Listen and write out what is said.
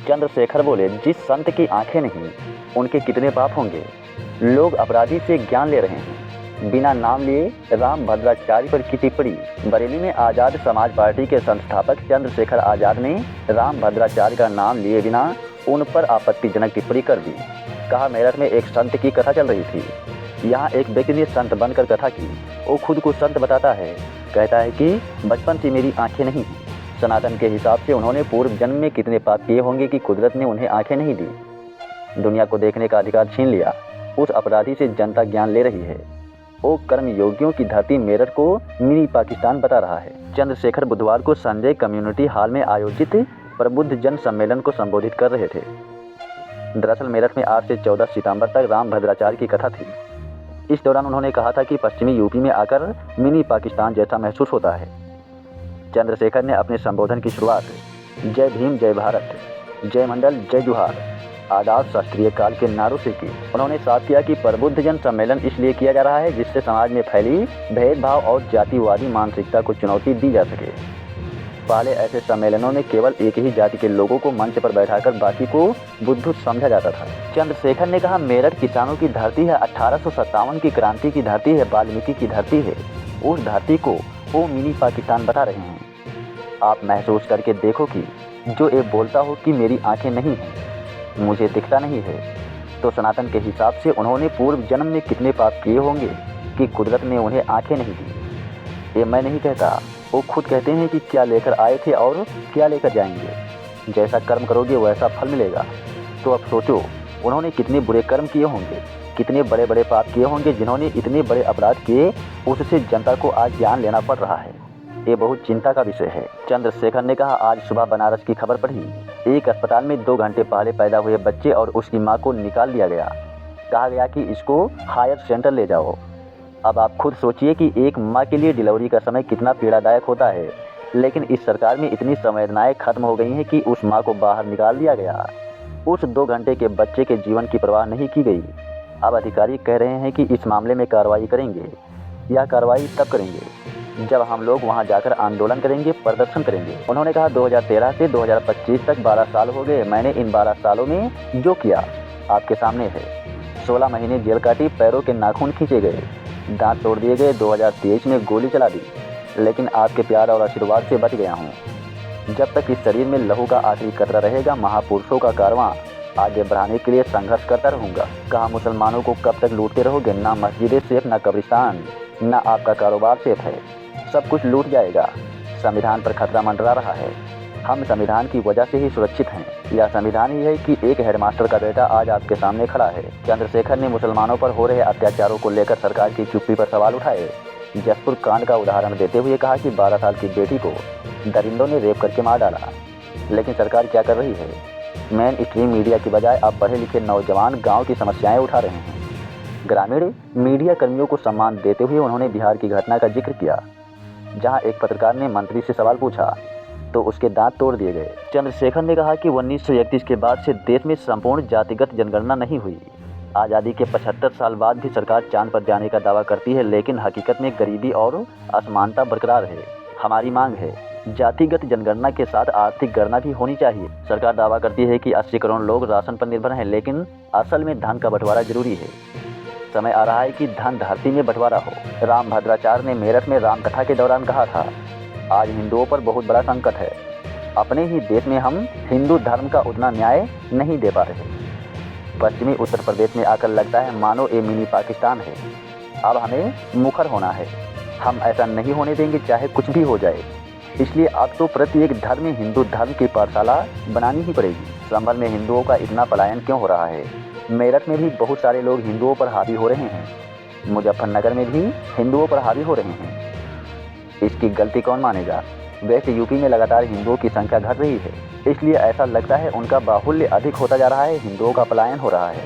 चंद्रशेखर बोले, जिस संत की आंखें नहीं, उनके कितने पाप होंगे। लोग अपराधी से ज्ञान ले रहे हैं। बिना नाम लिए राम भद्राचार्य पर की टिप्पणी। बरेली में आज़ाद समाज पार्टी के संस्थापक चंद्रशेखर आज़ाद ने राम भद्राचार्य का नाम लिए बिना उन पर आपत्तिजनक टिप्पणी कर दी। कहा, मेरठ में एक संत की कथा चल रही थी। यहाँ एक व्यक्ति ने संत बनकर कथा की। वो खुद को संत बताता है, कहता है कि बचपन से मेरी आंखें नहीं हैं। सनातन के हिसाब से उन्होंने पूर्व जन्म में कितने पाप किए होंगे कि कुदरत ने उन्हें आंखें नहीं दी। दुनिया को देखने का अधिकार छीन लिया। उस अपराधी से जनता ज्ञान ले रही है। वो कर्म योगियों की धरती मेरठ को मिनी पाकिस्तान बता रहा है। चंद्रशेखर बुधवार को संजय कम्युनिटी हॉल में आयोजित प्रबुद्ध जन सम्मेलन को संबोधित कर रहे थे। दरअसल मेरठ में 8 से 14 सितंबर तक राम भद्राचार्य की कथा थी। इस दौरान उन्होंने कहा था कि पश्चिमी यूपी में आकर मिनी पाकिस्तान जैसा महसूस होता है। चंद्रशेखर ने अपने संबोधन की शुरुआत जय भीम, जय भारत, जय मंडल, जय जुहार, आदाब शास्त्रीय काल के नारों से की। उन्होंने साफ किया कि प्रबुद्ध जन सम्मेलन इसलिए किया जा रहा है जिससे समाज में फैली भेदभाव और जातिवादी मानसिकता को चुनौती दी जा सके। पहले ऐसे सम्मेलनों में केवल एक ही जाति के लोगों को मंच पर बैठाकर बाकी को बुद्धू समझा जाता था। चंद्रशेखर ने कहा, मेरठ किसानों की धरती है, 1857 की क्रांति की धरती है, वाल्मीकि की धरती है। उस धरती को वो मिनी पाकिस्तान बता रहे हैं। आप महसूस करके देखो कि जो ये बोलता हो कि मेरी आंखें नहीं हैं, मुझे दिखता नहीं है, तो सनातन के हिसाब से उन्होंने पूर्व जन्म में कितने पाप किए होंगे कि कुदरत ने उन्हें आंखें नहीं दी। ये मैं नहीं कहता, वो खुद कहते हैं कि क्या लेकर आए थे और क्या लेकर जाएंगे। जैसा कर्म करोगे वैसा फल मिलेगा। तो अब सोचो, उन्होंने कितने बुरे कर्म किए होंगे, कितने बड़े बड़े पाप किए होंगे। जिन्होंने इतने बड़े अपराध किए, उससे जनता को आज ज्ञान लेना पड़ रहा है। ये बहुत चिंता का विषय है। चंद्रशेखर ने कहा, आज सुबह बनारस की खबर पढ़ी। एक अस्पताल में 2 घंटे पहले पैदा हुए बच्चे और उसकी मां को निकाल लिया गया। कहा गया कि इसको हायर सेंटर ले जाओ। अब आप खुद सोचिए कि एक मां के लिए डिलीवरी का समय कितना पीड़ादायक होता है। लेकिन इस सरकार में इतनी संवेदनाएं खत्म हो गई हैं कि उस मां को बाहर निकाल दिया गया। उस 2 घंटे के बच्चे के जीवन की परवाह नहीं की गई। अब अधिकारी कह रहे हैं कि इस मामले में कार्रवाई करेंगे। यह कार्रवाई तब करेंगे जब हम लोग वहां जाकर आंदोलन करेंगे, प्रदर्शन करेंगे। उन्होंने कहा, 2013 से 2025 तक 12 साल हो गए। मैंने इन 12 सालों में जो किया आपके सामने है। 16 महीने जेल काटी, पैरों के नाखून खींचे गए, दांत तोड़ दिए गए, 2023 में गोली चला दी, लेकिन आपके प्यार और आशीर्वाद से बच गया हूँ। जब तक इस शरीर में लहू का आखिरी कतरा रहेगा, महापुरुषों का कारवां आगे बढ़ाने के लिए संघर्ष करता रहूँगा। कहा, मुसलमानों को कब तक लूटते रहोगे? ना मस्जिदें सेफ, ना कब्रिस्तान, ना आपका कारोबार सेफ है। सब कुछ लूट जाएगा। संविधान पर खतरा मंडरा रहा है। हम संविधान की वजह से ही सुरक्षित हैं। यह संविधान ही है कि एक हेडमास्टर का बेटा आज आपके सामने खड़ा है। चंद्रशेखर ने मुसलमानों पर हो रहे अत्याचारों को लेकर सरकार की चुप्पी पर सवाल उठाए। जसपुर कांड का उदाहरण देते हुए कहा कि 12 साल की बेटी को दरिंदों ने रेप करके मार डाला। लेकिन सरकार क्या कर रही है? मेन स्ट्रीम मीडिया की बजाय अब पढ़े लिखे नौजवान गाँव की समस्याएं उठा रहे हैं। ग्रामीण मीडिया कर्मियों को सम्मान देते हुए उन्होंने बिहार की घटना का जिक्र किया, जहां एक पत्रकार ने मंत्री से सवाल पूछा तो उसके दांत तोड़ दिए गए। चंद्रशेखर ने कहा कि 1931 के बाद से देश में संपूर्ण जातिगत जनगणना नहीं हुई। आज़ादी के 75 साल बाद भी सरकार चांद पर जाने का दावा करती है, लेकिन हकीकत में गरीबी और असमानता बरकरार है। हमारी मांग है, जातिगत जनगणना के साथ आर्थिक गणना भी होनी चाहिए। सरकार दावा करती है कि 80 करोड़ लोग राशन पर निर्भर हैं, लेकिन असल में धन का बंटवारा जरूरी है। समय आ रहा है कि धन धरती में बंटवारा हो। राम भद्राचार्य ने मेरठ में रामकथा के दौरान कहा था, आज हिंदुओं पर बहुत बड़ा संकट है। अपने ही देश में हम हिंदू धर्म का उतना न्याय नहीं दे पा रहे। पश्चिमी उत्तर प्रदेश में आकर लगता है मानो ये मिनी पाकिस्तान है। अब हमें मुखर होना है। हम ऐसा नहीं होने देंगे, चाहे कुछ भी हो जाए। इसलिए अब तो प्रत्येक धर्म में हिंदू धर्म की पाठशाला बनानी ही पड़ेगी। संभल में हिंदुओं का इतना पलायन क्यों हो रहा है? मेरठ में भी बहुत सारे लोग हिंदुओं पर हावी हो रहे हैं। मुजफ्फरनगर में भी हिंदुओं पर हावी हो रहे हैं। इसकी गलती कौन मानेगा? वेस्ट यूपी में लगातार हिंदुओं की संख्या घट रही है, इसलिए ऐसा लगता है उनका बाहुल्य अधिक होता जा रहा है, हिंदुओं का पलायन हो रहा है।